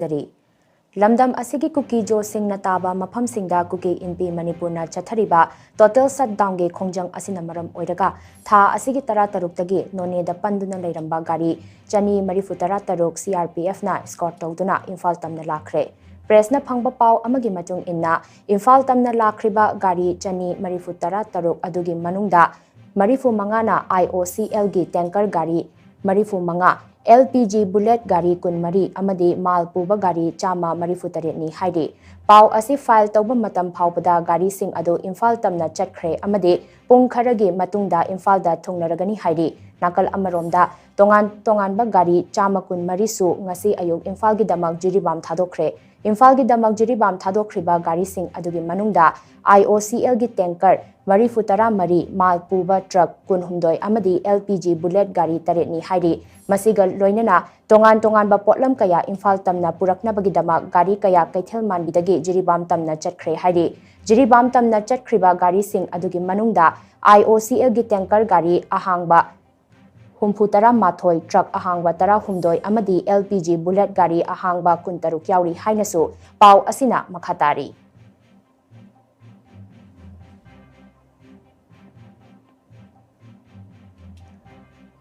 Gari. Lamdam asigi kuki jo sing nataba mafam singda kuki inpi Manipurna chathariba total shutdown ge khongjang asina maram oiraga tha asigi tara taruk tagi none da panduna leiramba gari chani marifu tara taruk CRPF na escort tawduna Imphal tamna lakhre. Press na phangba paw amagi matung inna Imphal tamna lakhriba gari chani marifu tara taruk adugi manungda marifu mangana IOCL gi tanker gari marifu manga LPG bullet gari kun mari amadi mal puba gari chama marifu tare ni haidi paw asi file tawba matam phawpada gari sing ado Imphal tamna chatkre amadi pung kharagi matungda Imphal da thongnaragani haidi nakal amaromda tongan ba gari chama kun mari su ngasi ayuk Imphal gi damak jiribam thadokre Imphal gi damak jiribam thadokriba gari sing adugi manungda IOCL gi tanker marifu tara mari mal puba truck kun humdoi amadi LPG bullet gari tare ni haidi masigal loinana tongan ba potlam kaya Imphal tamna purakna bagi damak gari kaya kaithel manbidagi jiribam tamna chatkre haidi jiribam tamna chatkriba gari sing adugi manungda IOCL gi tanker gari ahangba humpu tara mathoi truck ahangba tara humdoi amadi LPG bullet gari ahangba kun taruk yauri hainasu paw asina makhatari